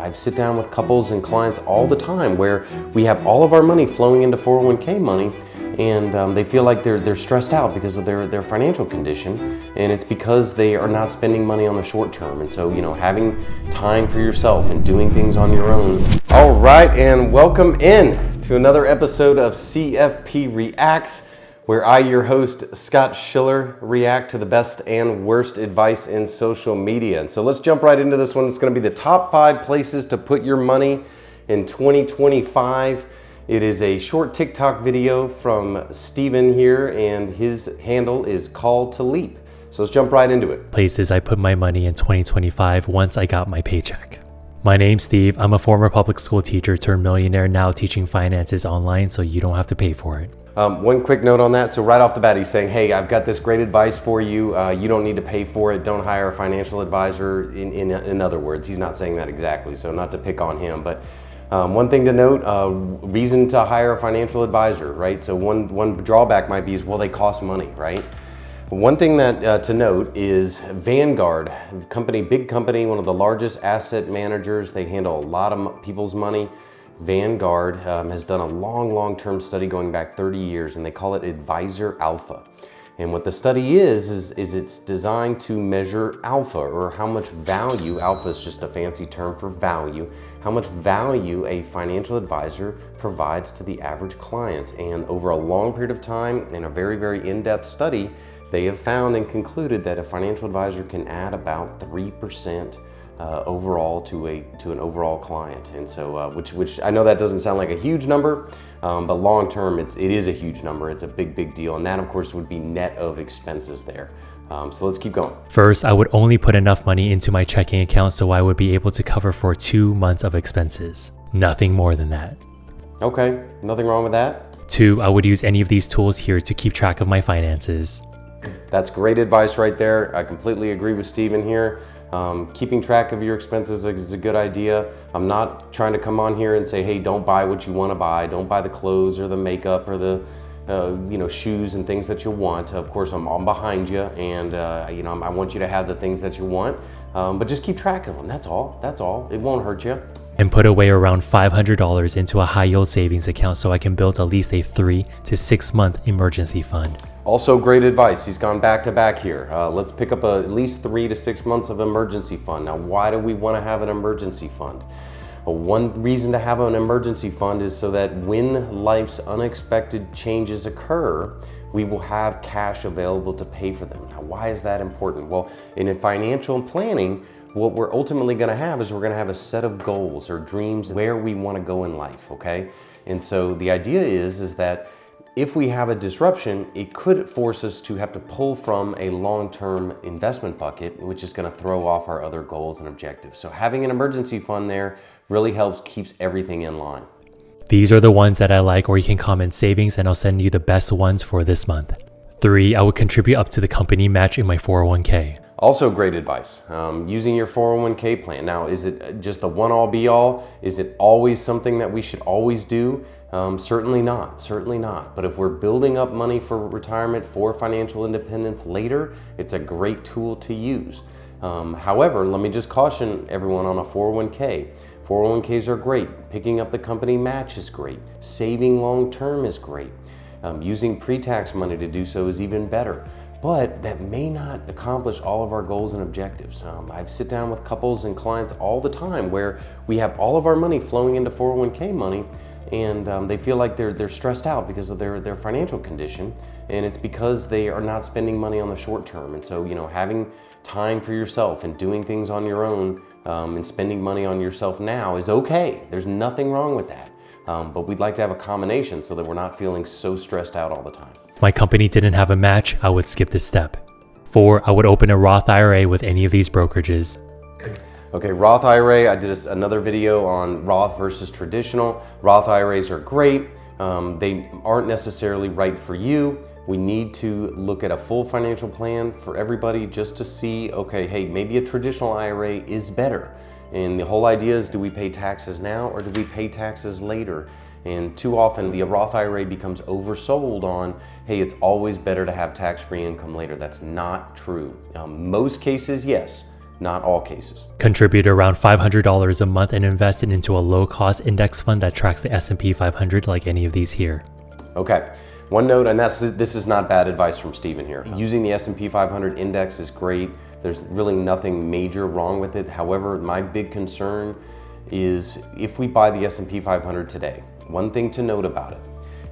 I sit down with couples and clients all the time where we have all of our money flowing into 401k money, and they feel like they're stressed out because of their financial condition, and it's because they are not spending money on the short term. And so, having time for yourself and doing things on your own. All right, and welcome in to another episode of CFP Reacts, where I, your host, Scott Schiller, react to the best and worst advice in social media. And so let's jump right into this one. It's going to be the top 5 places to put your money in 2025. It is a short TikTok video from Steven here, and his handle is Call to Leap. So let's jump right into it. Places I put my money in 2025 once I got my paycheck. My name's Steve. I'm a former public school teacher turned millionaire, now teaching finances online so you don't have to pay for it. One quick note on that. So right off the bat, he's saying, hey, I've got this great advice for you. You don't need to pay for it. Don't hire a financial advisor. In other words, he's not saying that exactly, so not to pick on him. But one thing to note, reason to hire a financial advisor, right? So one drawback might be is, well, they cost money, right? One thing that to note is Vanguard, big company, one of the largest asset managers. They handle a lot of people's money. Vanguard has done a long-term study going back 30 years, and they call it Advisor Alpha. And what the study is it's designed to measure alpha, or how much value. Alpha is just a fancy term for value. How much value a financial advisor provides to the average client. And over a long period of time, in a very in-depth study, they have found and concluded that a financial advisor can add about 3% overall to an overall client. And so, which I know that doesn't sound like a huge number, but long term, it is a huge number. It's a big deal, and that of course would be net of expenses there. So let's keep going. First, I would only put enough money into my checking account so I would be able to cover for 2 months of expenses. Nothing more than that. Okay, nothing wrong with that. 2, I would use any of these tools here to keep track of my finances. That's great advice right there. I completely agree with Steven here. Keeping track of your expenses is a good idea. I'm not trying to come on here and say, hey, don't buy what you want to buy. Don't buy the clothes or the makeup or the shoes and things that you want. Of course, I'm behind you, and I want you to have the things that you want. But just keep track of them. That's all. It won't hurt you. And put away around $500 into a high yield savings account so I can build at least a 3 to 6 month emergency fund. Also great advice. He's gone back to back here. Let's pick up at least 3 to 6 months of emergency fund. Now, why do we want to have an emergency fund? One reason to have an emergency fund is so that when life's unexpected changes occur, we will have cash available to pay for them. Now, why is that important? Well, in financial planning, what we're ultimately going to have is we're going to have a set of goals or dreams where we want to go in life, okay? And so the idea is that if we have a disruption, it could force us to have to pull from a long-term investment bucket, which is going to throw off our other goals and objectives. So having an emergency fund there really keeps everything in line. These are the ones that I like, or you can comment savings and I'll send you the best ones for this month. 3, I would contribute up to the company match in my 401k. Also great advice, using your 401k plan. Now, is it just a one-all be-all? Is it always something that we should always do? Certainly not. But if we're building up money for retirement, for financial independence later, it's a great tool to use. However, let me just caution everyone on a 401k. 401ks are great. Picking up the company match is great. Saving long-term is great. Using pre-tax money to do so is even better. But that may not accomplish all of our goals and objectives. I sit down with couples and clients all the time where we have all of our money flowing into 401k money, and they feel like they're stressed out because of their financial condition, and it's because they are not spending money on the short term. And so, having time for yourself and doing things on your own and spending money on yourself now is okay. There's nothing wrong with that. But we'd like to have a combination so that we're not feeling so stressed out all the time. If my company didn't have a match, I would skip this step. 4, I would open a Roth IRA with any of these brokerages. Okay, Roth IRA, I did another video on Roth versus traditional. Roth IRAs are great. They aren't necessarily right for you. We need to look at a full financial plan for everybody just to see, okay, hey, maybe a traditional IRA is better. And the whole idea is, do we pay taxes now or do we pay taxes later? And too often the Roth IRA becomes oversold on, hey, it's always better to have tax-free income later. That's not true. Most cases, yes. not all cases. Contribute around $500 a month and invest it into a low-cost index fund that tracks the S&P 500 like any of these here. Okay, one note, and this is not bad advice from Steven here. Using the S&P 500 index is great. There's really nothing major wrong with it. However, my big concern is if we buy the S&P 500 today, one thing to note about it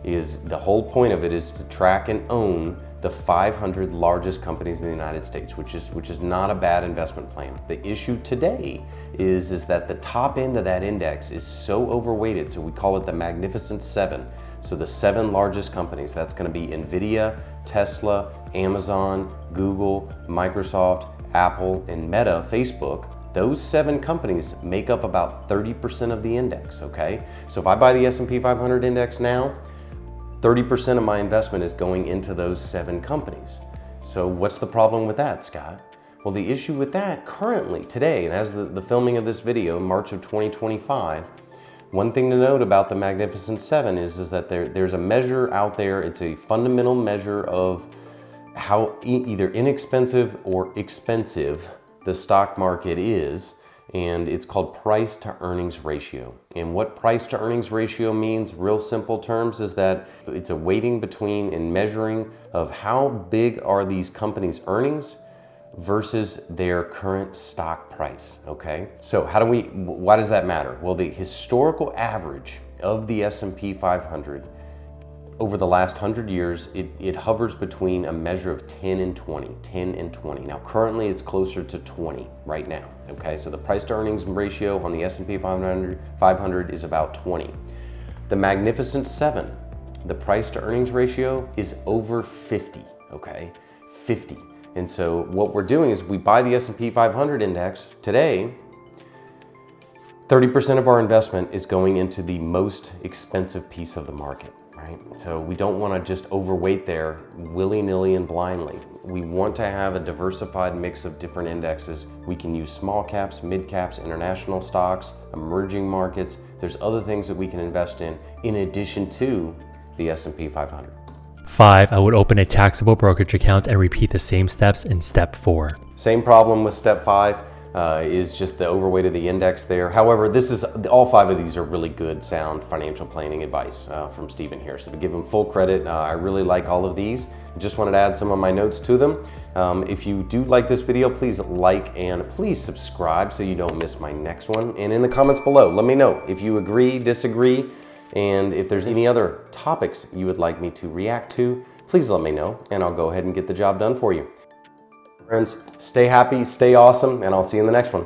is the whole point of it is to track and own the 500 largest companies in the United States, which is not a bad investment plan. The issue today is that the top end of that index is so overweighted, so we call it the Magnificent Seven. So the 7 largest companies, that's gonna be Nvidia, Tesla, Amazon, Google, Microsoft, Apple, and Meta, Facebook. Those 7 companies make up about 30% of the index, okay? So if I buy the S&P 500 index now, 30% of my investment is going into those 7 companies. So what's the problem with that, Scott? Well, the issue with that currently, today, and as the filming of this video, March of 2025, one thing to note about the Magnificent Seven is that there's a measure out there, it's a fundamental measure of how either inexpensive or expensive the stock market is, and it's called price to earnings ratio. And what price to earnings ratio means, real simple terms, is that it's a weighting between and measuring of how big are these companies' earnings versus their current stock price, okay? So why does that matter? Well, the historical average of the S&P 500 over the last 100 years, it hovers between a measure of 10 and 20. Now, currently it's closer to 20 right now, okay? So the price to earnings ratio on the S&P 500 is about 20. The Magnificent Seven, the price to earnings ratio is over 50, okay? 50. And so what we're doing is we buy the S&P 500 index today, 30% of our investment is going into the most expensive piece of the market. Right? So we don't want to just overweight there willy-nilly and blindly. We want to have a diversified mix of different indexes. We can use small caps, mid caps, international stocks, emerging markets. There's other things that we can invest in addition to the S&P 500. 5, I would open a taxable brokerage account and repeat the same steps in step 4. Same problem with step 5. Is just the overweight of the index there. However, all 5 of these are really good, sound financial planning advice from Steven here. So to give him full credit, I really like all of these. I just wanted to add some of my notes to them. If you do like this video, please like and please subscribe so you don't miss my next one. And in the comments below, let me know if you agree, disagree, and if there's any other topics you would like me to react to, please let me know and I'll go ahead and get the job done for you. Friends, stay happy, stay awesome, and I'll see you in the next one.